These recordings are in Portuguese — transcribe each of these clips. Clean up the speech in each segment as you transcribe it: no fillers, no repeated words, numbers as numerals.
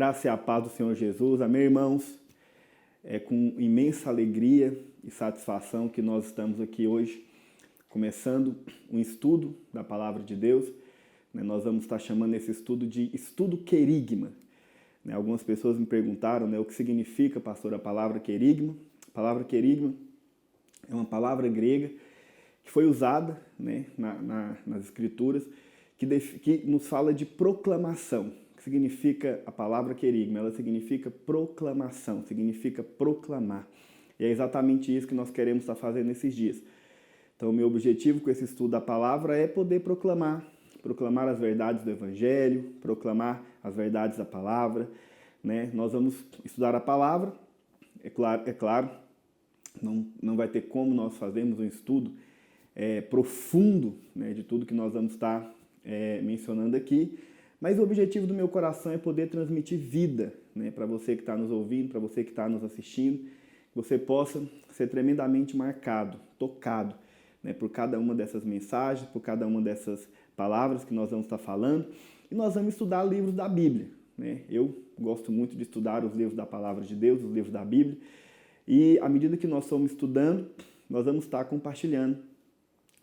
graça e a paz do Senhor Jesus. Amém, irmãos? É com imensa alegria e satisfação que nós estamos aqui hoje, começando um estudo da Palavra de Deus. Nós vamos estar chamando esse estudo de estudo querigma. Algumas pessoas me perguntaram o que significa, pastor, a palavra querigma. A palavra querigma é uma palavra grega que foi usada nas Escrituras, que nos fala de proclamação. O que significa a palavra querigma? Ela significa proclamação, significa proclamar. E é exatamente isso que nós queremos estar fazendo nesses dias. Então, o meu objetivo com esse estudo da palavra é poder proclamar as verdades do Evangelho, proclamar as verdades da palavra. Nós vamos estudar a palavra, é claro, não vai ter como nós fazermos um estudo profundo de tudo que nós vamos estar mencionando aqui, mas o objetivo do meu coração é poder transmitir vida para você que está nos ouvindo, para você que está nos assistindo, que você possa ser tremendamente marcado, tocado por cada uma dessas mensagens, por cada uma dessas palavras que nós vamos estar falando, e nós vamos estudar livros da Bíblia. Eu gosto muito de estudar os livros da Palavra de Deus, os livros da Bíblia, e à medida que nós somos estudando, nós vamos estar compartilhando,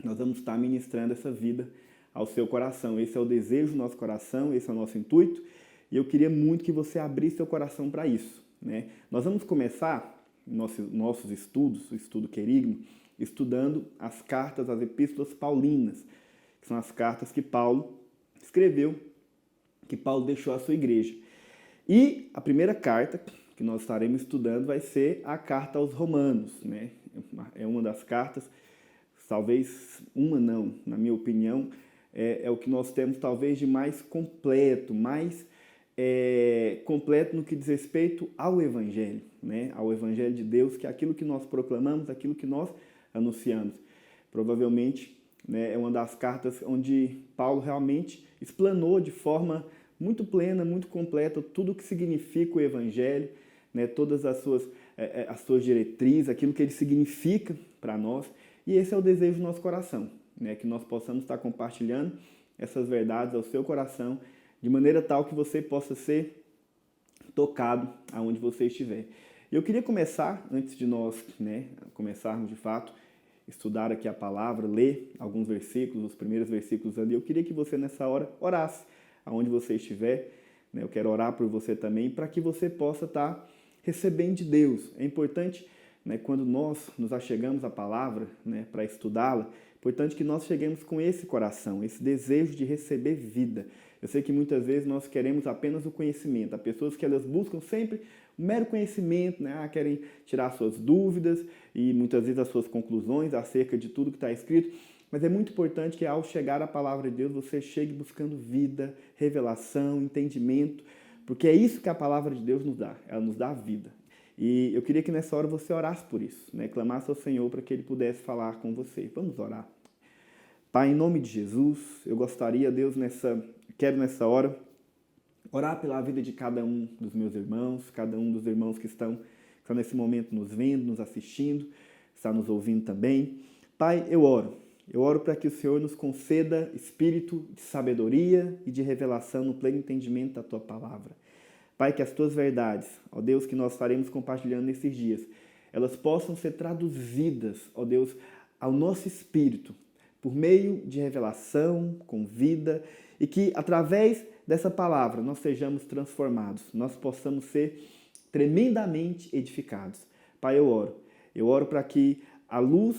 nós vamos estar ministrando essa vida ao seu coração. Esse é o desejo do nosso coração, esse é o nosso intuito, e eu queria muito que você abrisse seu coração para isso. Nós vamos começar nossos estudos, o estudo querigma, estudando as cartas, as epístolas paulinas, que são as cartas que Paulo escreveu, que Paulo deixou à sua igreja. E a primeira carta que nós estaremos estudando vai ser a carta aos Romanos. É uma das cartas, talvez uma não, na minha opinião, é o que nós temos talvez de mais completo, completo no que diz respeito ao Evangelho, ao Evangelho de Deus, que é aquilo que nós proclamamos, aquilo que nós anunciamos. Provavelmente é uma das cartas onde Paulo realmente explanou de forma muito plena, muito completa, tudo o que significa o Evangelho, todas as suas diretrizes, aquilo que ele significa para nós. E esse é o desejo do nosso coração, que nós possamos estar compartilhando essas verdades ao seu coração, de maneira tal que você possa ser tocado aonde você estiver. Eu queria começar, antes de nós começarmos de fato, estudar aqui a palavra, ler alguns versículos, os primeiros versículos ali, eu queria que você nessa hora orasse aonde você estiver. Eu quero orar por você também, para que você possa estar recebendo de Deus. É importante, quando nós nos achegamos à palavra para estudá-la, é importante que nós cheguemos com esse coração, esse desejo de receber vida. Eu sei que muitas vezes nós queremos apenas o conhecimento. Há pessoas que elas buscam sempre o mero conhecimento, querem tirar suas dúvidas e muitas vezes as suas conclusões acerca de tudo que está escrito. Mas é muito importante que ao chegar à palavra de Deus, você chegue buscando vida, revelação, entendimento, porque é isso que a palavra de Deus nos dá, ela nos dá vida. E eu queria que nessa hora você orasse por isso, clamasse ao Senhor para que Ele pudesse falar com você. Vamos orar. Pai, em nome de Jesus, eu gostaria, Deus, quero nessa hora orar pela vida de cada um dos meus irmãos, cada um dos irmãos que estão nesse momento nos vendo, nos assistindo, está nos ouvindo também. Pai, eu oro para que o Senhor nos conceda espírito de sabedoria e de revelação no pleno entendimento da Tua palavra. Pai, que as Tuas verdades, ó Deus, que nós estaremos compartilhando nesses dias, elas possam ser traduzidas, ó Deus, ao nosso espírito, por meio de revelação, com vida, e que através dessa palavra nós sejamos transformados, nós possamos ser tremendamente edificados. Pai, eu oro para que a luz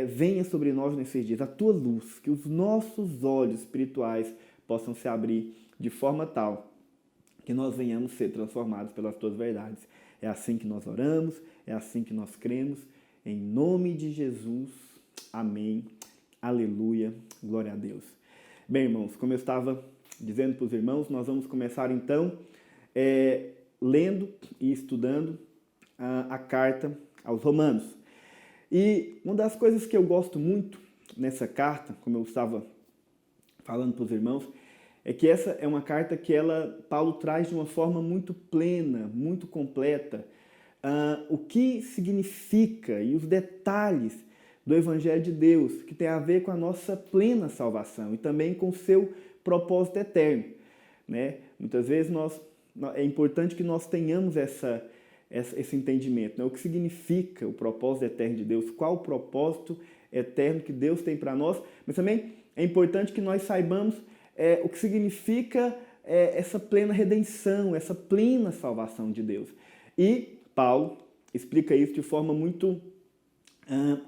venha sobre nós nesses dias, a Tua luz, que os nossos olhos espirituais possam se abrir de forma tal que nós venhamos ser transformados pelas Tuas verdades. É assim que nós oramos, é assim que nós cremos, em nome de Jesus, amém, aleluia, glória a Deus. Bem, irmãos, como eu estava dizendo para os irmãos, nós vamos começar então lendo e estudando a carta aos Romanos. E uma das coisas que eu gosto muito nessa carta, como eu estava falando para os irmãos, é que essa é uma carta que Paulo traz de uma forma muito plena, muito completa, o que significa e os detalhes do Evangelho de Deus, que tem a ver com a nossa plena salvação e também com o seu propósito eterno. Muitas vezes nós é importante que nós tenhamos esse entendimento, né? O que significa o propósito eterno de Deus, qual o propósito eterno que Deus tem para nós, mas também é importante que nós saibamos o que significa essa plena redenção, essa plena salvação de Deus. E Paulo explica isso de forma muito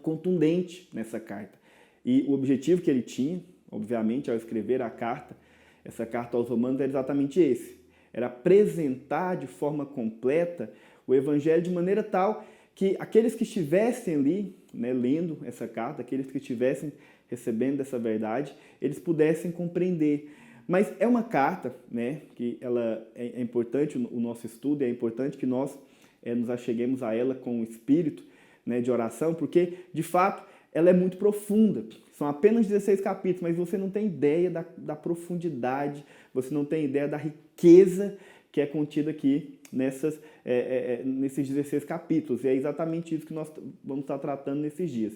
contundente nessa carta. E o objetivo que ele tinha, obviamente, ao escrever a carta, essa carta aos Romanos, era exatamente esse. Era apresentar de forma completa o Evangelho de maneira tal que aqueles que estivessem ali, né, lendo essa carta, aqueles que estivessem recebendo essa verdade, eles pudessem compreender. Mas é uma carta, né, que ela é importante o nosso estudo, é importante que nós nos acheguemos a ela com o espírito, né, de oração, porque, de fato, ela é muito profunda. São apenas 16 capítulos, mas você não tem ideia da profundidade, você não tem ideia da riqueza que é contida aqui nesses 16 capítulos. E é exatamente isso que nós vamos estar tratando nesses dias.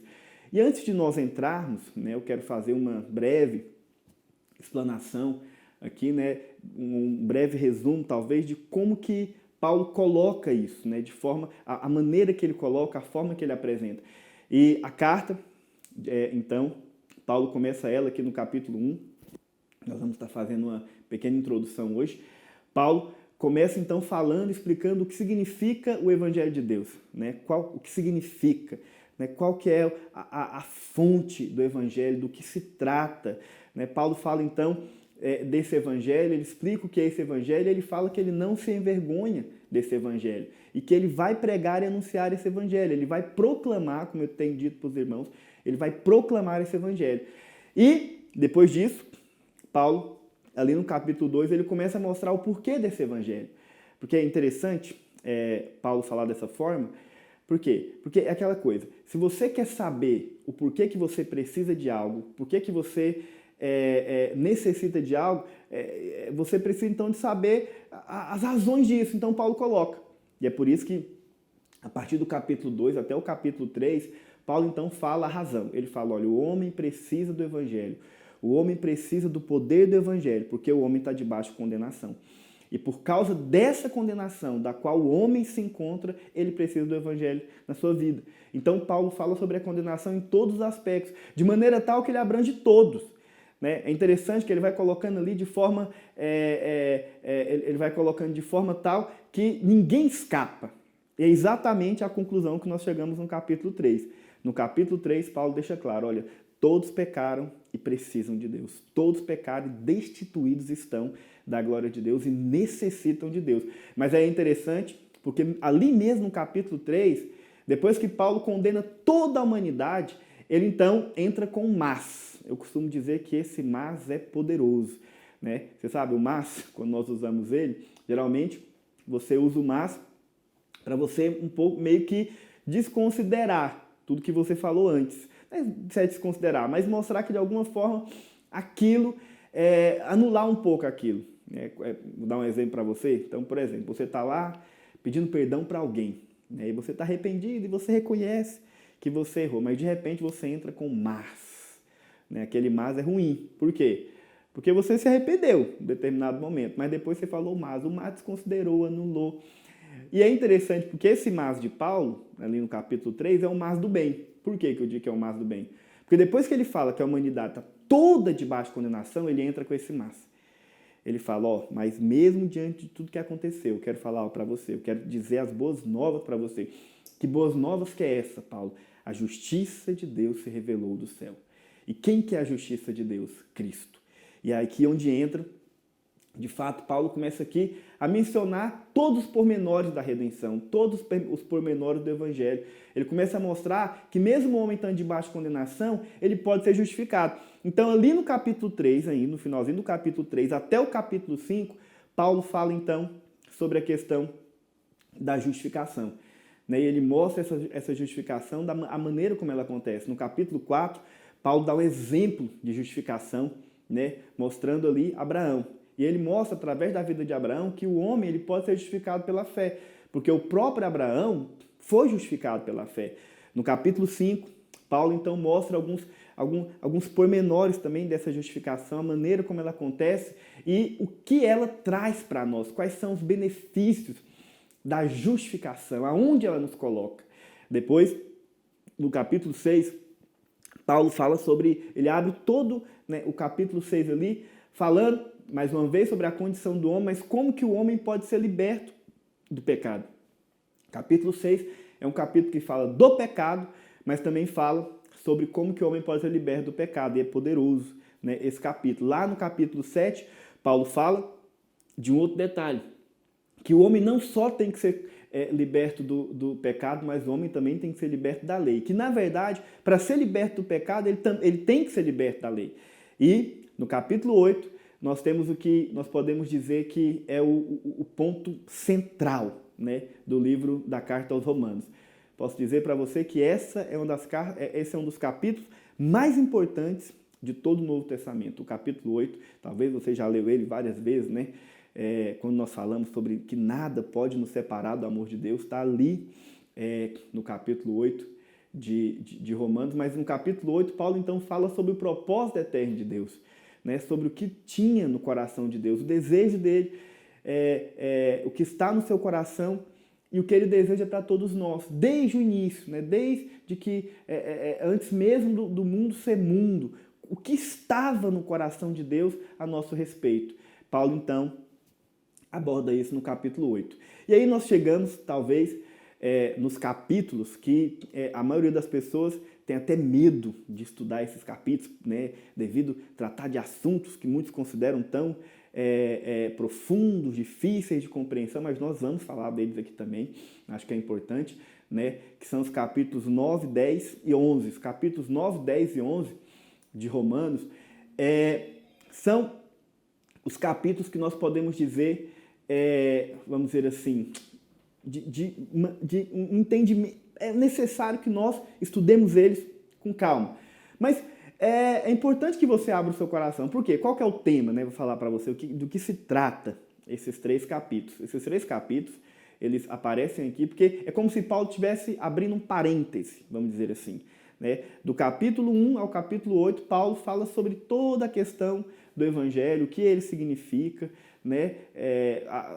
E antes de nós entrarmos, né, eu quero fazer uma breve explanação aqui, né, um breve resumo, talvez, de como que Paulo coloca isso, né, de forma, a maneira que ele coloca, a forma que ele apresenta. E a carta, então, Paulo começa ela aqui no capítulo 1, nós vamos estar fazendo uma pequena introdução hoje. Paulo começa então falando, explicando o que significa o Evangelho de Deus, né? O que significa, né? Qual que é a fonte do Evangelho, do que se trata, né? Paulo fala então desse Evangelho, ele explica o que é esse Evangelho, e ele fala que ele não se envergonha desse Evangelho, e que ele vai pregar e anunciar esse Evangelho, ele vai proclamar, como eu tenho dito para os irmãos, ele vai proclamar esse Evangelho. E, depois disso, Paulo, ali no capítulo 2, ele começa a mostrar o porquê desse Evangelho. Porque é interessante Paulo falar dessa forma. Por quê? Porque é aquela coisa, se você quer saber o porquê que você precisa de algo, porquê que você necessita de algo, você precisa então de saber as razões disso. Então Paulo coloca. E é por isso que, a partir do capítulo 2 até o capítulo 3, Paulo então fala a razão. Ele fala, olha, o homem precisa do Evangelho. O homem precisa do poder do Evangelho, porque o homem está debaixo de condenação. E por causa dessa condenação, da qual o homem se encontra, ele precisa do Evangelho na sua vida. Então Paulo fala sobre a condenação em todos os aspectos, de maneira tal que ele abrange todos. Né? É interessante que ele vai colocando ali de forma, ele vai colocando de forma tal que ninguém escapa. E é exatamente a conclusão que nós chegamos no capítulo 3. No capítulo 3, Paulo deixa claro, olha, todos pecaram e precisam de Deus. Todos pecaram e destituídos estão da glória de Deus e necessitam de Deus. Mas é interessante, porque ali mesmo no capítulo 3, depois que Paulo condena toda a humanidade, ele então entra com um mas. Eu costumo dizer que esse mas é poderoso. Né? Você sabe, o mas, quando nós usamos ele, geralmente você usa o mas para você um pouco meio que desconsiderar tudo que você falou antes. Não é desconsiderar, mas mostrar que de alguma forma aquilo, anular um pouco aquilo. Vou dar um exemplo para você. Então, por exemplo, você está lá pedindo perdão para alguém, né? E você está arrependido e você reconhece que você errou, mas de repente você entra com mas. Né? Aquele mas é ruim. Por quê? Porque você se arrependeu em determinado momento, mas depois você falou mas. O mas desconsiderou, anulou. E é interessante porque esse mas de Paulo, ali no capítulo 3, é o mas do bem. Por que eu digo que é o mas do bem? Porque depois que ele fala que a humanidade está toda debaixo de condenação, ele entra com esse mas. Ele fala, mas mesmo diante de tudo que aconteceu, eu quero falar para você, eu quero dizer as boas novas para você. Que boas novas que é essa, Paulo? A justiça de Deus se revelou do céu. E quem que é a justiça de Deus? Cristo. E é aqui onde entra, de fato, Paulo começa aqui a mencionar todos os pormenores da redenção, todos os pormenores do Evangelho. Ele começa a mostrar que mesmo o homem estando debaixo de condenação, ele pode ser justificado. Então, ali no capítulo 3, aí, no finalzinho do capítulo 3 até o capítulo 5, Paulo fala, então, sobre a questão da justificação. E ele mostra essa justificação, a maneira como ela acontece. No capítulo 4, Paulo dá um exemplo de justificação, né, mostrando ali Abraão. E ele mostra, através da vida de Abraão, que o homem ele pode ser justificado pela fé, porque o próprio Abraão foi justificado pela fé. No capítulo 5, Paulo então mostra alguns pormenores também dessa justificação, a maneira como ela acontece, e o que ela traz para nós, quais são os benefícios da justificação, aonde ela nos coloca. Depois, no capítulo 6, Paulo fala sobre, ele abre todo, né, o capítulo 6 ali, falando, mais uma vez, sobre a condição do homem, mas como que o homem pode ser liberto do pecado. Capítulo 6 é um capítulo que fala do pecado, mas também fala sobre como que o homem pode ser liberto do pecado, e é poderoso, né, esse capítulo. Lá no capítulo 7, Paulo fala de um outro detalhe, que o homem não só tem que ser liberto do pecado, mas o homem também tem que ser liberto da lei. Que, na verdade, para ser liberto do pecado, ele tem que ser liberto da lei. E, no capítulo 8, nós temos o que nós podemos dizer que é o ponto central, né, do livro da Carta aos Romanos. Posso dizer para você que esse é um dos capítulos mais importantes de todo o Novo Testamento. O capítulo 8, talvez você já leu ele várias vezes, né? Quando nós falamos sobre que nada pode nos separar do amor de Deus, está ali no capítulo 8 de Romanos, mas no capítulo 8, Paulo então fala sobre o propósito eterno de Deus, né? Sobre o que tinha no coração de Deus, o desejo dele, o que está no seu coração e o que ele deseja para todos nós, desde o início, né? Desde que, antes mesmo do mundo ser mundo, o que estava no coração de Deus a nosso respeito. Paulo então aborda isso no capítulo 8. E aí nós chegamos, talvez, nos capítulos que a maioria das pessoas tem até medo de estudar esses capítulos, né, devido a tratar de assuntos que muitos consideram tão profundos, difíceis de compreensão, mas nós vamos falar deles aqui também, acho que é importante, né, que são os capítulos 9, 10 e 11. Os capítulos 9, 10 e 11 de Romanos são os capítulos que nós podemos dizer, vamos dizer assim, de entendimento. É necessário que nós estudemos eles com calma. Mas é importante que você abra o seu coração. Por quê? Qual que é o tema, né? Vou falar para você do que se trata esses 3 capítulos. Esses 3 capítulos, eles aparecem aqui porque é como se Paulo estivesse abrindo um parêntese, vamos dizer assim, né? Do capítulo 1 ao capítulo 8, Paulo fala sobre toda a questão do Evangelho, o que ele significa, né?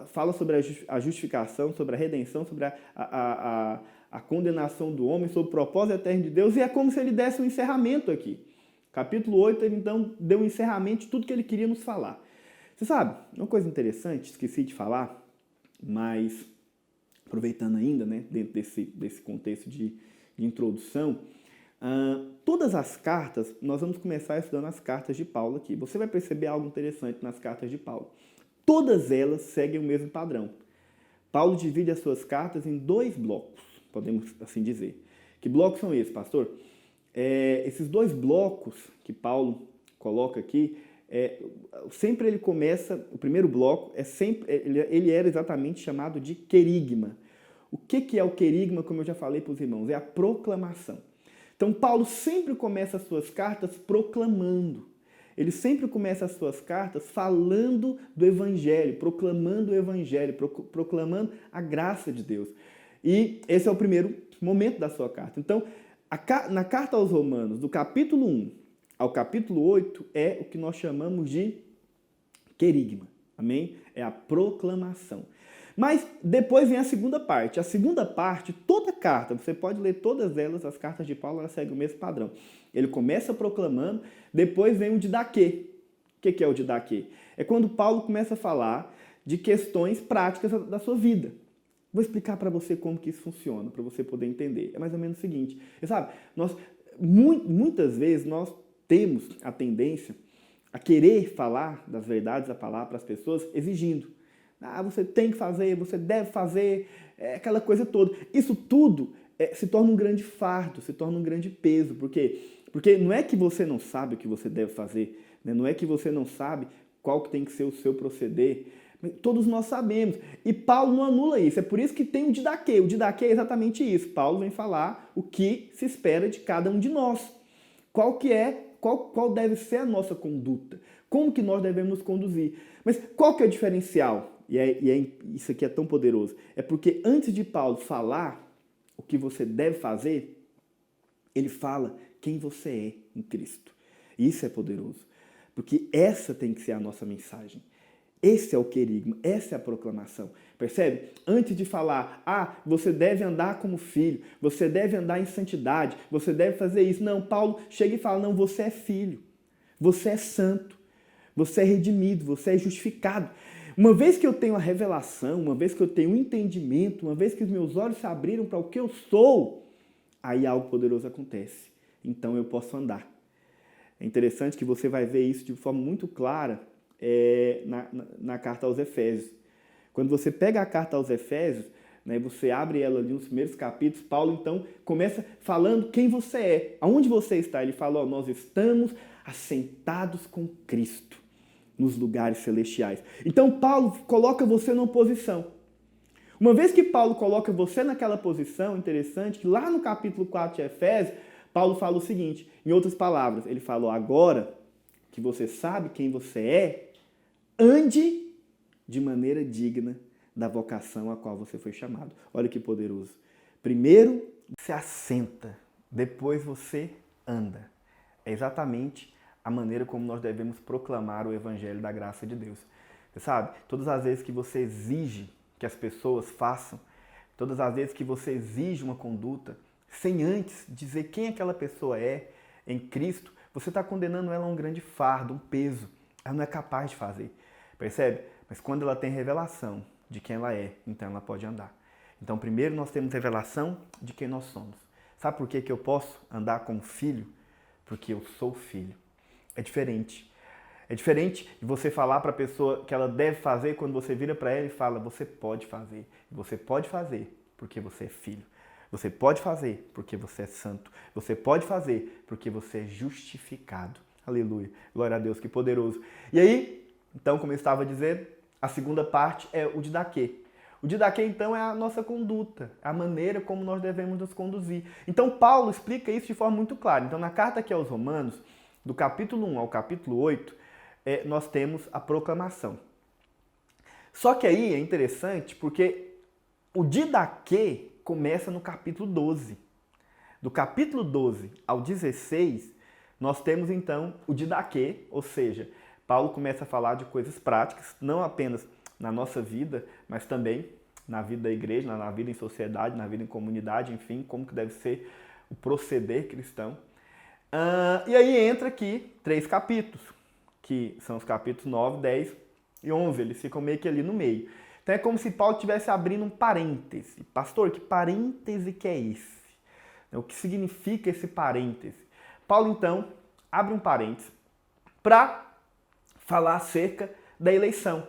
Fala sobre a justificação, sobre a redenção, sobre a condenação do homem, sobre o propósito eterno de Deus, e é como se ele desse um encerramento aqui. Capítulo 8, ele então deu um encerramento de tudo que ele queria nos falar. Você sabe, uma coisa interessante, esqueci de falar, mas aproveitando ainda, né, dentro desse contexto de introdução, todas as cartas, nós vamos começar estudando as cartas de Paulo aqui. Você vai perceber algo interessante nas cartas de Paulo. Todas elas seguem o mesmo padrão. Paulo divide as suas cartas em 2 blocos, podemos assim dizer. Que blocos são esses, pastor? Esses 2 blocos que Paulo coloca aqui, sempre ele começa, o primeiro bloco, ele era exatamente chamado de querigma. O que é o querigma, como eu já falei para os irmãos? É a proclamação. Então, Paulo sempre começa as suas cartas proclamando. Ele sempre começa as suas cartas falando do Evangelho, proclamando o Evangelho, proclamando a graça de Deus. E esse é o primeiro momento da sua carta. Então, na carta aos Romanos, do capítulo 1 ao capítulo 8, é o que nós chamamos de querigma. Amém? É a proclamação. Mas depois vem a segunda parte. A segunda parte, toda carta, você pode ler todas elas, as cartas de Paulo, elas seguem o mesmo padrão. Ele começa proclamando, depois vem o didaquê. O que é o didaquê? É quando Paulo começa a falar de questões práticas da sua vida. Vou explicar para você como que isso funciona, para você poder entender. É mais ou menos o seguinte, sabe? Muitas vezes nós temos a tendência a querer falar das verdades da palavra para as pessoas exigindo. Você tem que fazer, você deve fazer, aquela coisa toda. Isso tudo se torna um grande fardo, se torna um grande peso. Por quê? Porque não é que você não sabe o que você deve fazer, né? Não é que você não sabe qual que tem que ser o seu proceder. Todos nós sabemos. E Paulo não anula isso. É por isso que tem o didaquê. O didaquê é exatamente isso. Paulo vem falar o que se espera de cada um de nós. Qual deve ser a nossa conduta? Como que nós devemos nos conduzir? Mas qual que é o diferencial? Isso aqui é tão poderoso. É porque antes de Paulo falar o que você deve fazer, ele fala quem você é em Cristo. E isso é poderoso. Porque essa tem que ser a nossa mensagem. Esse é o querigma, essa é a proclamação. Percebe? Antes de falar, você deve andar como filho, você deve andar em santidade, você deve fazer isso. Não, Paulo chega e fala, não, você é filho, você é santo, você é redimido, você é justificado. Uma vez que eu tenho a revelação, uma vez que eu tenho o entendimento, uma vez que os meus olhos se abriram para o que eu sou, aí algo poderoso acontece. Então eu posso andar. É interessante que você vai ver isso de forma muito clara na carta aos Efésios. Quando você pega a carta aos Efésios, né, você abre ela ali nos primeiros capítulos, Paulo então começa falando quem você é, aonde você está. Ele fala, nós estamos assentados com Cristo nos lugares celestiais. Então Paulo coloca você numa posição. Uma vez que Paulo coloca você naquela posição, interessante, que lá no capítulo 4 de Efésios, Paulo fala o seguinte, em outras palavras, ele falou, agora que você sabe quem você é, ande de maneira digna da vocação a qual você foi chamado. Olha que poderoso. Primeiro, você assenta, depois você anda. É exatamente a maneira como nós devemos proclamar o evangelho da graça de Deus. Você sabe, todas as vezes que você exige que as pessoas façam, todas as vezes que você exige uma conduta, sem antes dizer quem aquela pessoa é em Cristo, você está condenando ela a um grande fardo, um peso. Ela não é capaz de fazer. Percebe? Mas quando ela tem revelação de quem ela é, então ela pode andar. Então, primeiro nós temos revelação de quem nós somos. Sabe por que eu posso andar como filho? Porque eu sou filho. É diferente. É diferente de você falar para a pessoa que ela deve fazer quando você vira para ela e fala, você pode fazer. Você pode fazer porque você é filho. Você pode fazer porque você é santo. Você pode fazer porque você é justificado. Aleluia. Glória a Deus, que poderoso. E aí, então, como eu estava dizendo, a segunda parte é o didaquê. O didaquê, então, é a nossa conduta, a maneira como nós devemos nos conduzir. Então, Paulo explica isso de forma muito clara. Então, na carta aqui aos Romanos, do capítulo 1 ao capítulo 8, nós temos a proclamação. Só que aí é interessante porque o didaquê começa no capítulo 12. Do capítulo 12 ao 16, nós temos então o didaquê, ou seja, Paulo começa a falar de coisas práticas, não apenas na nossa vida, mas também na vida da igreja, na vida em sociedade, na vida em comunidade, enfim, como que deve ser o proceder cristão. E aí entra aqui 3 capítulos, que são os capítulos 9, 10 e 11, eles ficam meio que ali no meio. Então é como se Paulo estivesse abrindo um parêntese. Pastor, que parêntese que é esse? O que significa esse parêntese? Paulo, então, abre um parêntese para falar acerca da eleição.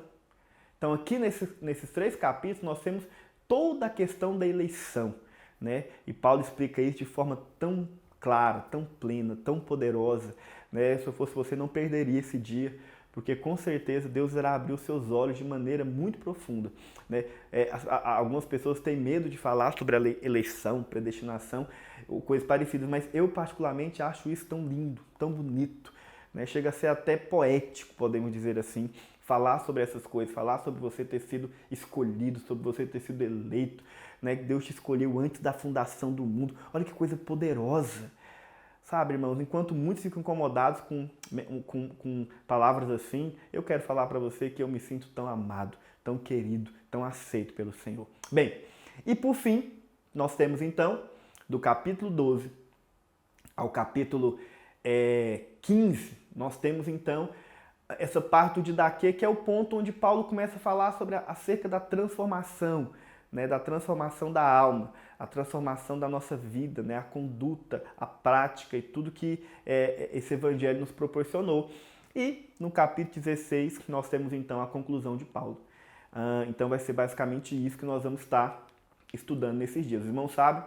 Então aqui nesses 3 capítulos nós temos toda a questão da eleição, né? E Paulo explica isso de forma tão clara, tão plena, tão poderosa, né? Se eu fosse você, não perderia esse dia, porque com certeza Deus irá abrir os seus olhos de maneira muito profunda, né? Algumas pessoas têm medo de falar sobre a eleição, predestinação, ou coisas parecidas, mas eu particularmente acho isso tão lindo, tão bonito, né? Chega a ser até poético, podemos dizer assim, falar sobre essas coisas, falar sobre você ter sido escolhido, sobre você ter sido eleito, né? Deus te escolheu antes da fundação do mundo. Olha que coisa poderosa. Sabe, irmãos, enquanto muitos ficam incomodados com palavras assim, eu quero falar para você que eu me sinto tão amado, tão querido, tão aceito pelo Senhor. Bem, e por fim, nós temos então, do capítulo 12 ao capítulo 15, nós temos então essa parte do didaquê, que é o ponto onde Paulo começa a falar acerca da transformação, né, da transformação da alma, a transformação da nossa vida, né, a conduta, a prática e tudo que esse evangelho nos proporcionou. E no capítulo 16 nós temos então a conclusão de Paulo. Então vai ser basicamente isso que nós vamos estar estudando nesses dias. Os irmãos sabem,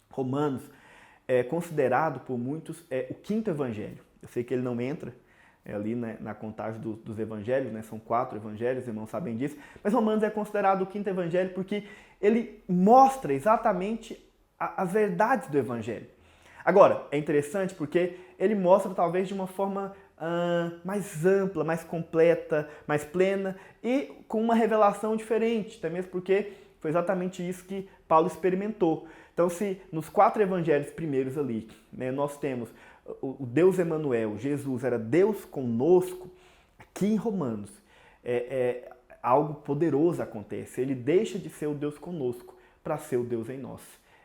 Romanos é considerado por muitos o 5º evangelho. Eu sei que ele não entra ali, né, na contagem dos evangelhos, né, são 4 evangelhos, os irmãos sabem disso, mas Romanos é considerado o 5º evangelho porque ele mostra exatamente as verdades do evangelho. Agora, é interessante porque ele mostra talvez de uma forma mais ampla, mais completa, mais plena e com uma revelação diferente, até mesmo porque foi exatamente isso que Paulo experimentou. Então, se nos 4 evangelhos primeiros ali, né, nós temos o Deus Emanuel, Jesus era Deus conosco, aqui em Romanos, algo poderoso acontece. Ele deixa de ser o Deus conosco para ser o Deus em nós.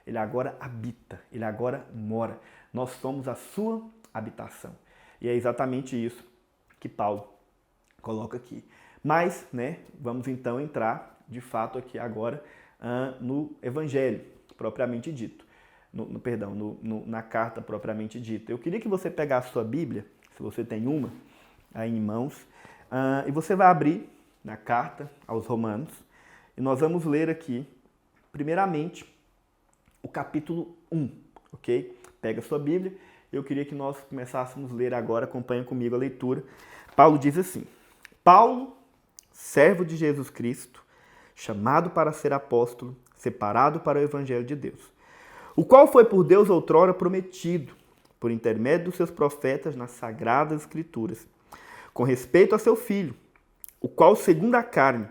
Ele agora habita, ele agora mora. Nós somos a sua habitação. E é exatamente isso que Paulo coloca aqui. Mas, vamos então entrar de fato aqui agora no Evangelho propriamente dito. Na carta propriamente dita. Eu queria que você pegasse a sua Bíblia, se você tem uma aí em mãos, e você vai abrir na carta aos Romanos, e nós vamos ler aqui, primeiramente, o capítulo 1, ok? Pega a sua Bíblia, eu queria que nós começássemos a ler agora, acompanha comigo a leitura. Paulo diz assim: Paulo, servo de Jesus Cristo, chamado para ser apóstolo, separado para o Evangelho de Deus, o qual foi por Deus outrora prometido, por intermédio dos seus profetas nas Sagradas Escrituras, com respeito a seu filho, o qual, segundo a carne,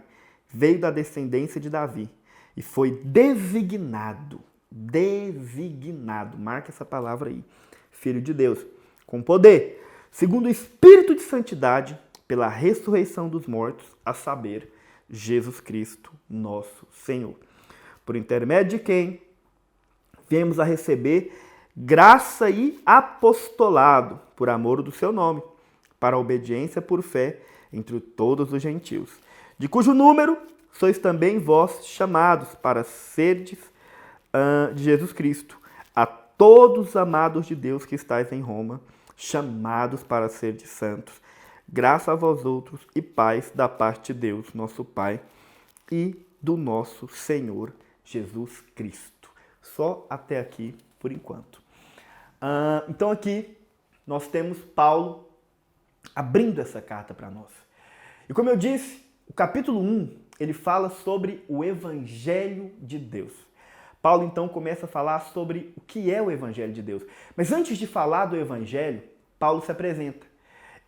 veio da descendência de Davi e foi designado, marca essa palavra aí, Filho de Deus, com poder, segundo o Espírito de Santidade, pela ressurreição dos mortos, a saber, Jesus Cristo, nosso Senhor, por intermédio de quem viemos a receber graça e apostolado por amor do seu nome, para a obediência por fé entre todos os gentios, de cujo número sois também vós chamados para serdes de Jesus Cristo, a todos os amados de Deus que estáis em Roma, chamados para serdes santos, graça a vós outros e paz da parte de Deus, nosso Pai, e do nosso Senhor Jesus Cristo. Só até aqui, por enquanto. Então aqui nós temos Paulo abrindo essa carta para nós. E como eu disse, o capítulo 1, ele fala sobre o Evangelho de Deus. Paulo então começa a falar sobre o que é o Evangelho de Deus. Mas antes de falar do Evangelho, Paulo se apresenta.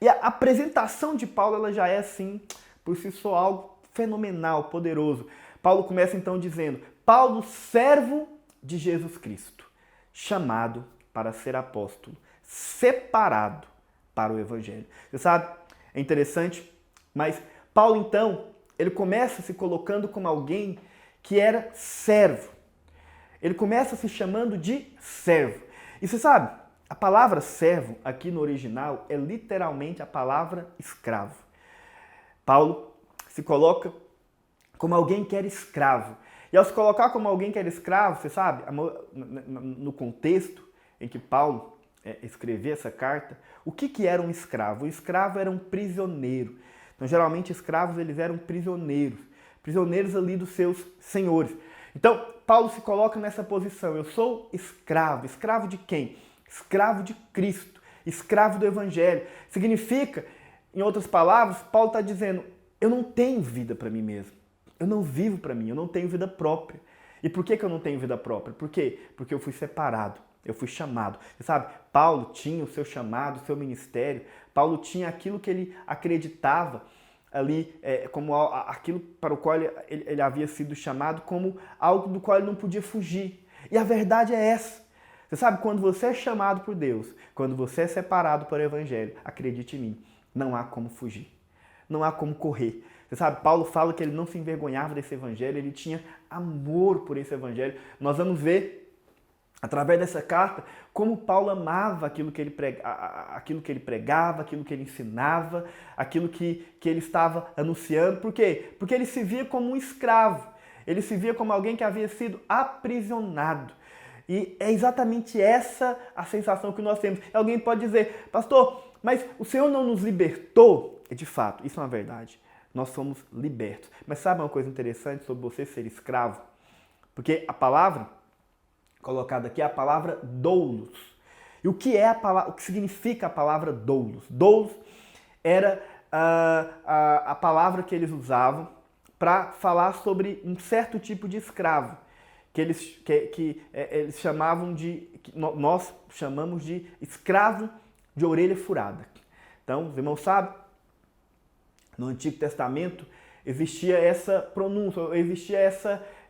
E a apresentação de Paulo, ela já é assim, por si só, algo fenomenal, poderoso. Paulo começa então dizendo: Paulo, servo de Jesus Cristo, chamado para ser apóstolo, separado para o Evangelho. Você sabe, é interessante, mas Paulo então, ele começa se colocando como alguém que era servo. Ele começa se chamando de servo. E você sabe, a palavra servo aqui no original é literalmente a palavra escravo. Paulo se coloca como alguém que era escravo. E ao se colocar como alguém que era escravo, você sabe, no contexto em que Paulo escreveu essa carta, o que era um escravo? O escravo era um prisioneiro. Então, geralmente, escravos eles eram prisioneiros ali dos seus senhores. Então, Paulo se coloca nessa posição. Eu sou escravo. Escravo de quem? Escravo de Cristo. Escravo do Evangelho. Significa, em outras palavras, Paulo está dizendo: eu não tenho vida para mim mesmo. Eu não vivo para mim. Eu não tenho vida própria. E por que eu não tenho vida própria? Por quê? Porque eu fui separado. Eu fui chamado. Você sabe, Paulo tinha o seu chamado, o seu ministério. Paulo tinha aquilo que ele acreditava ali como aquilo para o qual ele havia sido chamado, como algo do qual ele não podia fugir. E a verdade é essa. Você sabe, quando você é chamado por Deus, quando você é separado para o Evangelho, acredite em mim, não há como fugir. Não há como correr. Você sabe, Paulo fala que ele não se envergonhava desse Evangelho, ele tinha amor por esse Evangelho. Nós vamos ver, através dessa carta, como Paulo amava aquilo que ele pregava, aquilo que ele ensinava, aquilo que ele estava anunciando. Por quê? Porque ele se via como um escravo. Ele se via como alguém que havia sido aprisionado. E é exatamente essa a sensação que nós temos. Alguém pode dizer: pastor, mas o Senhor não nos libertou? E de fato, isso é uma verdade. Nós somos libertos. Mas sabe uma coisa interessante sobre você ser escravo? Porque a palavra colocada aqui é a palavra doulos. E o que significa a palavra doulos? Doulos era a palavra que eles usavam para falar sobre um certo tipo de escravo, que eles chamavam nós chamamos de escravo de orelha furada. Então, os irmãos sabem, no Antigo Testamento existia essa pronúncia, existia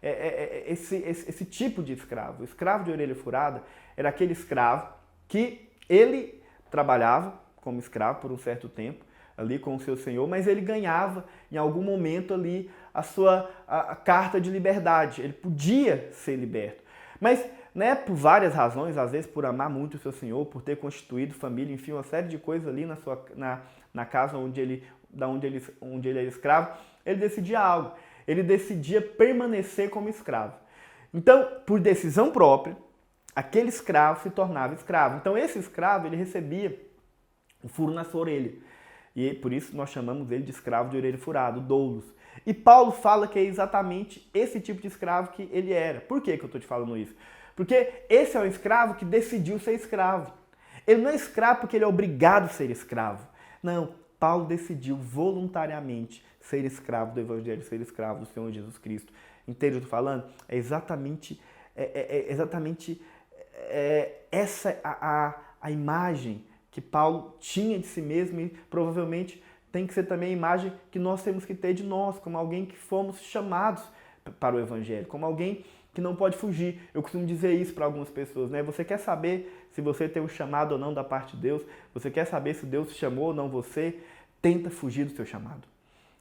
esse tipo de escravo. O escravo de orelha furada era aquele escravo que ele trabalhava como escravo por um certo tempo, ali com o seu Senhor, mas ele ganhava em algum momento ali a sua carta de liberdade. Ele podia ser liberto. Mas, né, por várias razões, às vezes por amar muito o seu Senhor, por ter constituído família, enfim, uma série de coisas ali na casa onde ele era escravo, ele decidia algo. Ele decidia permanecer como escravo. Então, por decisão própria, aquele escravo se tornava escravo. Então, esse escravo, ele recebia um furo na sua orelha. E por isso nós chamamos ele de escravo de orelha furada, o doulos. E Paulo fala que é exatamente esse tipo de escravo que ele era. Por que eu estou te falando isso? Porque esse é um escravo que decidiu ser escravo. Ele não é escravo porque ele é obrigado a ser escravo. Não, Paulo decidiu voluntariamente ser escravo do Evangelho, ser escravo do Senhor Jesus Cristo. Entende o que eu estou falando? É exatamente essa a imagem que Paulo tinha de si mesmo e provavelmente tem que ser também a imagem que nós temos que ter de nós, como alguém que fomos chamados para o Evangelho, como alguém que não pode fugir. Eu costumo dizer isso para algumas pessoas, né? Você quer saber se você tem um chamado ou não da parte de Deus? Você quer saber se Deus te chamou ou não você? Tenta fugir do seu chamado.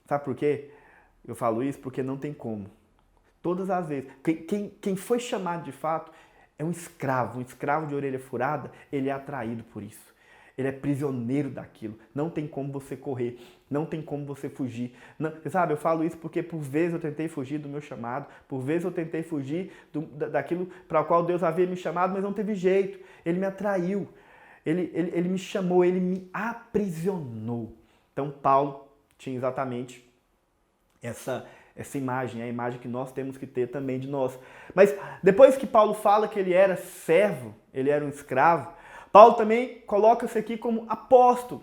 Sabe por quê? Eu falo isso porque não tem como. Todas as vezes. Quem foi chamado de fato é um escravo de orelha furada, ele é atraído por isso. Ele é prisioneiro daquilo. Não tem como você correr. Não tem como você fugir. Não, sabe, eu falo isso porque por vezes eu tentei fugir do meu chamado. Por vezes eu tentei fugir daquilo para o qual Deus havia me chamado, mas não teve jeito. Ele me atraiu. Ele me chamou. Ele me aprisionou. Então Paulo tinha exatamente essa imagem. É a imagem que nós temos que ter também de nós. Mas depois que Paulo fala que ele era servo, ele era um escravo, Paulo também coloca-se aqui como apóstolo.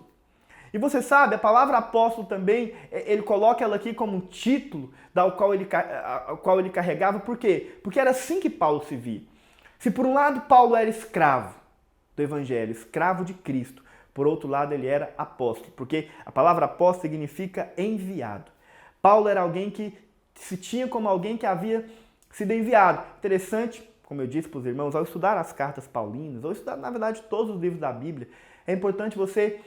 E você sabe, a palavra apóstolo também, ele coloca ela aqui como um título ao qual ele carregava. Por quê? Porque era assim que Paulo se via. Se por um lado Paulo era escravo do Evangelho, escravo de Cristo, por outro lado ele era apóstolo. Porque a palavra apóstolo significa enviado. Paulo era alguém que se tinha como alguém que havia sido enviado. Interessante, como eu disse para os irmãos, ao estudar as cartas paulinas, ou estudar, na verdade, todos os livros da Bíblia, é importante você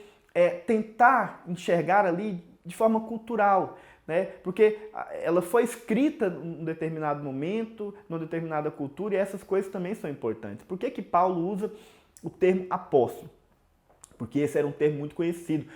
tentar enxergar ali de forma cultural, né? Porque ela foi escrita em um determinado momento, numa determinada cultura, e essas coisas também são importantes. Por que Paulo usa o termo apóstolo? Porque esse era um termo muito conhecido,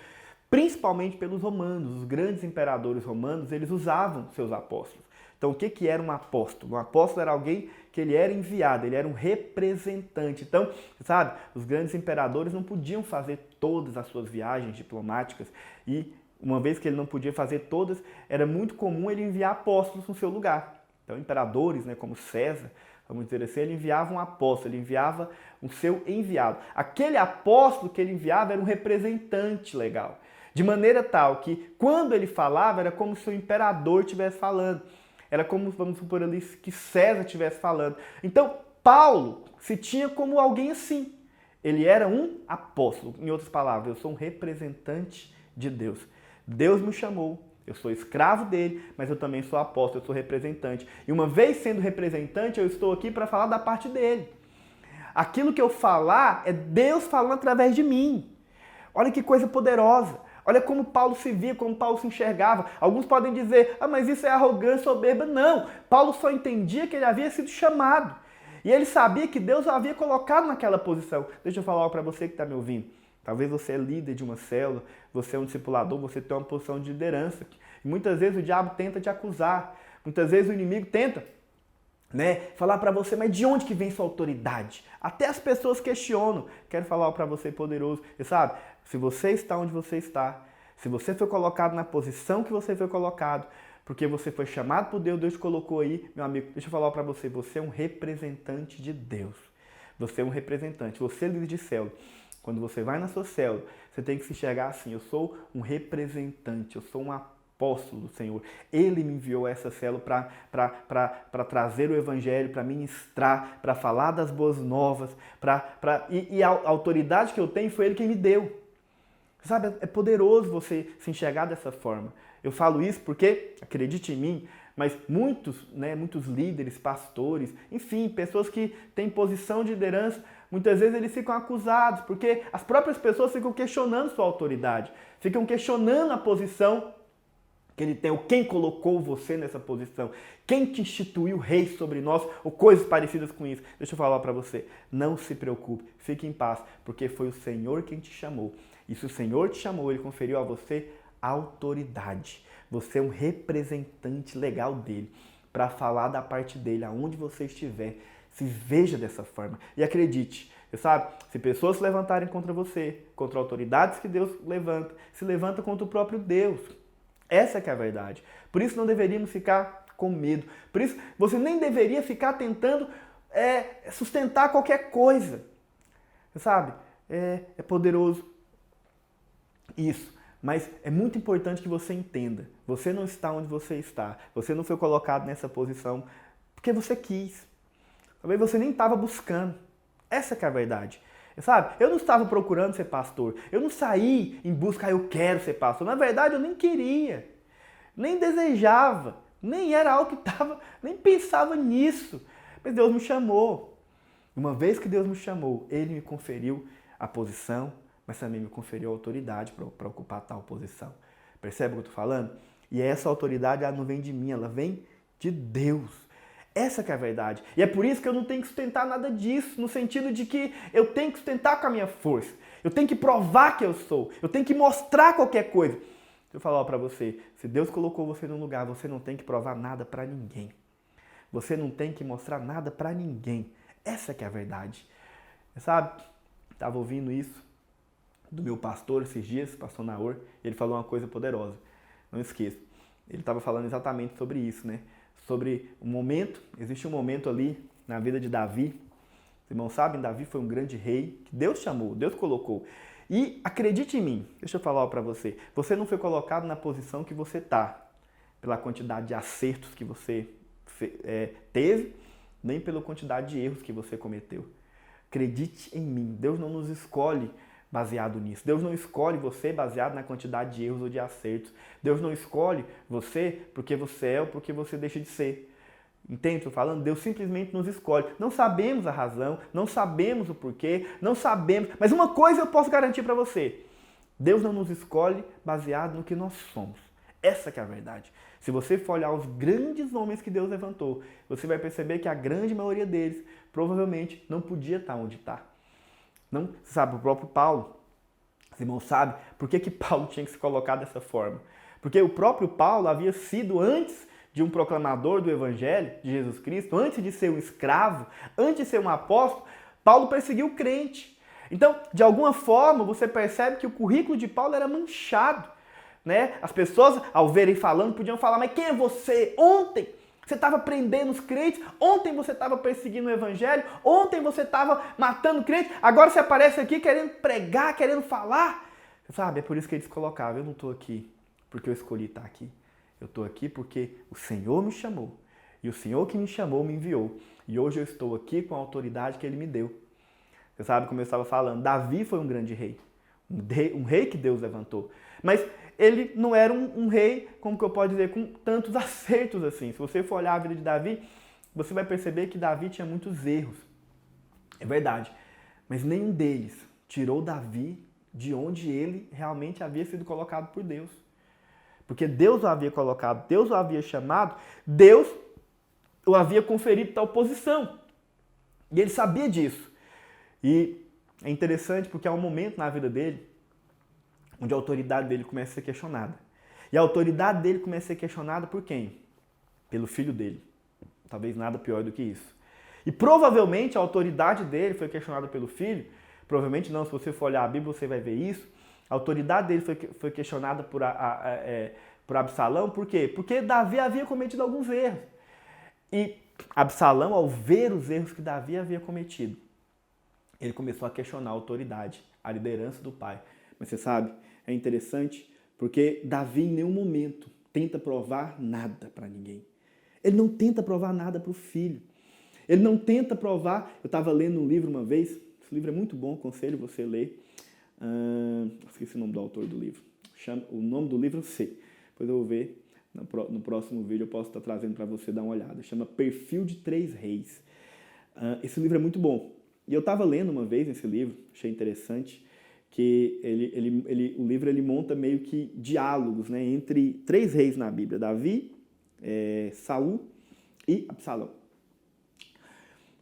principalmente pelos romanos. Os grandes imperadores romanos, eles usavam seus apóstolos. Então, o que era um apóstolo? Um apóstolo era alguém que ele era enviado, ele era um representante. Então, sabe, os grandes imperadores não podiam fazer todas as suas viagens diplomáticas e, uma vez que ele não podia fazer todas, era muito comum ele enviar apóstolos no seu lugar. Então, imperadores, né, como César, vamos dizer assim, ele enviava um apóstolo, ele enviava o seu enviado. Aquele apóstolo que ele enviava era um representante legal. De maneira tal que, quando ele falava, era como se o imperador estivesse falando. Era como, vamos supor ali, que César estivesse falando. Então, Paulo se tinha como alguém assim. Ele era um apóstolo. Em outras palavras, eu sou um representante de Deus. Deus me chamou, eu sou escravo dele, mas eu também sou apóstolo, eu sou representante. E uma vez sendo representante, eu estou aqui para falar da parte dele. Aquilo que eu falar é Deus falando através de mim. Olha que coisa poderosa. Olha como Paulo se via, como Paulo se enxergava. Alguns podem dizer, mas isso é arrogância, soberba. Não, Paulo só entendia que ele havia sido chamado. E ele sabia que Deus o havia colocado naquela posição. Deixa eu falar algo para você que está me ouvindo. Talvez você é líder de uma célula, você é um discipulador, você tem uma posição de liderança. E muitas vezes o diabo tenta te acusar. Muitas vezes o inimigo tenta, falar para você, mas de onde que vem sua autoridade? Até as pessoas questionam. Quero falar algo para você poderoso. E sabe, se você está onde você está, se você foi colocado na posição que você foi colocado, porque você foi chamado por Deus, Deus te colocou aí, meu amigo, deixa eu falar para você, você é um representante de Deus. Você é um representante, você é líder de célula. Quando você vai na sua célula, você tem que se enxergar assim, eu sou um representante, eu sou um apóstolo do Senhor. Ele me enviou a essa célula para trazer o Evangelho, para ministrar, para falar das boas novas, e a autoridade que eu tenho foi Ele quem me deu. Sabe, é poderoso você se enxergar dessa forma. Eu falo isso porque, acredite em mim, Mas muitos líderes, pastores, enfim, pessoas que têm posição de liderança, muitas vezes eles ficam acusados, porque as próprias pessoas ficam questionando sua autoridade, ficam questionando a posição que ele tem, ou quem colocou você nessa posição, quem te instituiu rei sobre nós, ou coisas parecidas com isso. Deixa eu falar para você, não se preocupe, fique em paz, porque foi o Senhor quem te chamou. E se o Senhor te chamou, Ele conferiu a você autoridade. Você é um representante legal dele, para falar da parte dele, aonde você estiver. Se veja dessa forma. E acredite, sabe? Se pessoas se levantarem contra você, contra autoridades que Deus levanta, se levanta contra o próprio Deus. Essa que é a verdade. Por isso não deveríamos ficar com medo. Por isso você nem deveria ficar tentando sustentar qualquer coisa. Sabe? É poderoso isso. Mas é muito importante que você entenda. Você não está onde você está. Você não foi colocado nessa posição porque você quis. Talvez você nem estava buscando. Essa que é a verdade. Sabe? Eu não estava procurando ser pastor. Eu não saí em busca, eu quero ser pastor. Na verdade, eu nem queria. Nem desejava. Nem era algo que estava, nem pensava nisso. Mas Deus me chamou. Uma vez que Deus me chamou, Ele me conferiu a posição, mas também me conferiu a autoridade para ocupar tal posição. Percebe o que eu estou falando? E essa autoridade, ela não vem de mim, ela vem de Deus. Essa que é a verdade. E é por isso que eu não tenho que sustentar nada disso, no sentido de que eu tenho que sustentar com a minha força. Eu tenho que provar que eu sou. Eu tenho que mostrar qualquer coisa. Deixa eu falar para você, se Deus colocou você num lugar, você não tem que provar nada para ninguém. Você não tem que mostrar nada para ninguém. Essa que é a verdade. Sabe? Estava ouvindo isso do meu pastor esses dias, pastor Naor, e ele falou uma coisa poderosa. Não esqueça. Ele estava falando exatamente sobre isso, né? Sobre um momento, existe um momento ali na vida de Davi. Os irmãos sabem, Davi foi um grande rei que Deus chamou, Deus colocou. E acredite em mim, deixa eu falar para você, você não foi colocado na posição que você está, pela quantidade de acertos que você teve, nem pela quantidade de erros que você cometeu. Acredite em mim, Deus não nos escolhe baseado nisso. Deus não escolhe você baseado na quantidade de erros ou de acertos. Deus não escolhe você porque você é ou porque você deixa de ser. Entende o que eu estou falando? Deus simplesmente nos escolhe. Não sabemos a razão, não sabemos o porquê, não sabemos. Mas uma coisa eu posso garantir para você. Deus não nos escolhe baseado no que nós somos. Essa que é a verdade. Se você for olhar os grandes homens que Deus levantou, você vai perceber que a grande maioria deles provavelmente não podia estar onde está. Não, sabe, o próprio Paulo, os irmãos sabem por que Paulo tinha que se colocar dessa forma. Porque o próprio Paulo havia sido, antes de um proclamador do Evangelho de Jesus Cristo, antes de ser um escravo, antes de ser um apóstolo, Paulo perseguiu o crente. Então, de alguma forma, você percebe que o currículo de Paulo era manchado. Né? As pessoas, ao verem falando, podiam falar, mas quem é você? Ontem você estava prendendo os crentes, ontem você estava perseguindo o evangelho, ontem você estava matando crentes, agora você aparece aqui querendo pregar, querendo falar. Sabe, é por isso que eles colocavam, eu não estou aqui porque eu escolhi estar aqui. Eu estou aqui porque o Senhor me chamou. E o Senhor que me chamou me enviou. E hoje eu estou aqui com a autoridade que Ele me deu. Você sabe como eu estava falando, Davi foi um grande rei. Um rei que Deus levantou. Mas ele não era um rei, como que eu posso dizer, com tantos acertos assim. Se você for olhar a vida de Davi, você vai perceber que Davi tinha muitos erros. É verdade. Mas nenhum deles tirou Davi de onde ele realmente havia sido colocado por Deus. Porque Deus o havia colocado, Deus o havia chamado, Deus o havia conferido tal posição. E ele sabia disso. E é interessante porque há um momento na vida dele onde a autoridade dele começa a ser questionada. E a autoridade dele começa a ser questionada por quem? Pelo filho dele. Talvez nada pior do que isso. E provavelmente a autoridade dele foi questionada pelo filho. Provavelmente não, se você for olhar a Bíblia você vai ver isso. A autoridade dele foi questionada por Absalão. Por quê? Porque Davi havia cometido alguns erros. E Absalão, ao ver os erros que Davi havia cometido, ele começou a questionar a autoridade, a liderança do pai. Mas você sabe, é interessante porque Davi em nenhum momento tenta provar nada para ninguém. Ele não tenta provar nada para o filho. Ele não tenta provar... Eu estava lendo um livro uma vez, esse livro é muito bom, aconselho você ler. Esqueci o nome do autor do livro. O nome do livro eu sei, depois eu vou ver No próximo vídeo eu posso estar trazendo para você dar uma olhada. Chama Perfil de Três Reis. Esse livro é muito bom. E eu estava lendo uma vez esse livro, achei interessante, que o livro ele monta meio que diálogos, né, entre três reis na Bíblia: Davi, Saul e Absalão.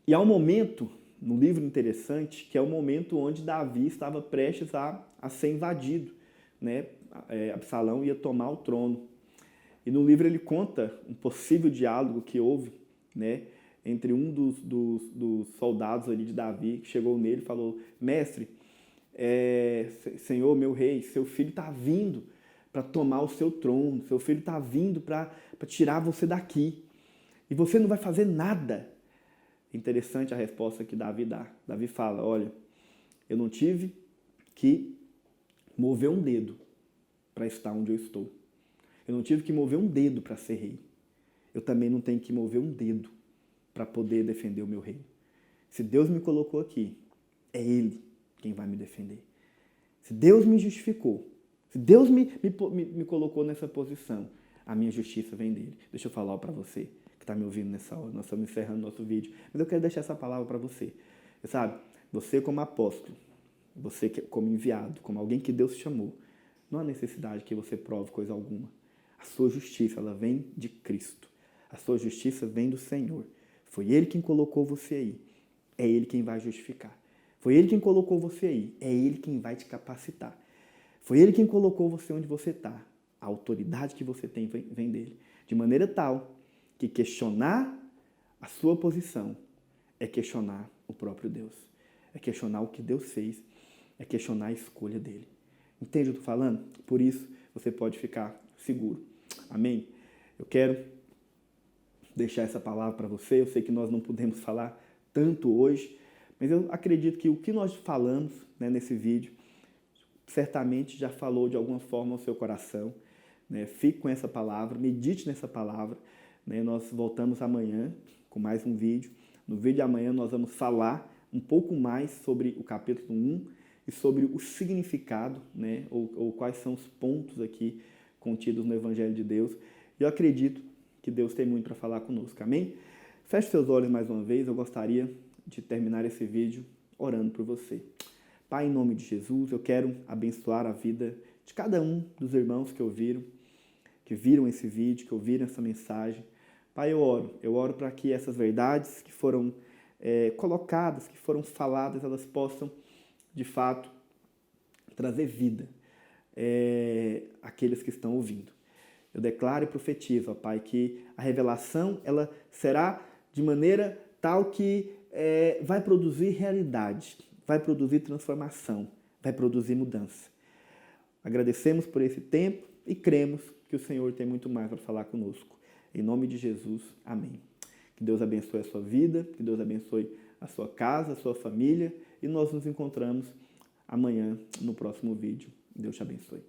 E há um momento no livro interessante, que é o momento onde Davi estava prestes a ser invadido, né? Absalão ia tomar o trono. E no livro ele conta um possível diálogo que houve, né, entre um dos soldados ali de Davi, que chegou nele e falou: mestre, Senhor, meu rei, seu filho está vindo para tomar o seu trono, seu filho está vindo para tirar você daqui, e você não vai fazer nada. Interessante a resposta que Davi dá. Davi fala: olha, eu não tive que mover um dedo para estar onde eu estou. Eu não tive que mover um dedo para ser rei. Eu também não tenho que mover um dedo para poder defender o meu reino. Se Deus me colocou aqui, é Ele quem vai me defender. Se Deus me justificou, se Deus me colocou nessa posição, a minha justiça vem dele. Deixa eu falar para você que está me ouvindo nessa hora. Nós estamos encerrando nosso vídeo, mas eu quero deixar essa palavra para você. Você sabe, você como apóstolo, você como enviado, como alguém que Deus chamou, não há necessidade que você prove coisa alguma. A sua justiça, ela vem de Cristo. A sua justiça vem do Senhor. Foi Ele quem colocou você aí. É Ele quem vai justificar. Foi Ele quem colocou você aí. É Ele quem vai te capacitar. Foi Ele quem colocou você onde você está. A autoridade que você tem vem dele. De maneira tal que questionar a sua posição é questionar o próprio Deus. É questionar o que Deus fez. É questionar a escolha dele. Entende o que eu estou falando? Por isso, você pode ficar seguro. Amém? Eu quero deixar essa palavra para você. Eu sei que nós não podemos falar tanto hoje, mas eu acredito que o que nós falamos, né, nesse vídeo certamente já falou de alguma forma ao seu coração. Né? Fique com essa palavra, medite nessa palavra. Né? Nós voltamos amanhã com mais um vídeo. No vídeo de amanhã nós vamos falar um pouco mais sobre o capítulo 1 e sobre o significado, né? ou quais são os pontos aqui contidos no Evangelho de Deus. E eu acredito que Deus tem muito para falar conosco. Amém? Feche seus olhos mais uma vez. Eu gostaria de terminar esse vídeo orando por você. Pai, em nome de Jesus, eu quero abençoar a vida de cada um dos irmãos que viram esse vídeo, que ouviram essa mensagem. Pai, eu oro para que essas verdades que foram colocadas, que foram faladas, elas possam, de fato, trazer vida àqueles que estão ouvindo. Eu declaro e profetizo, ó Pai, que a revelação ela será de maneira tal que vai produzir realidade, vai produzir transformação, vai produzir mudança. Agradecemos por esse tempo e cremos que o Senhor tem muito mais para falar conosco. Em nome de Jesus, amém. Que Deus abençoe a sua vida, que Deus abençoe a sua casa, a sua família, e nós nos encontramos amanhã no próximo vídeo. Deus te abençoe.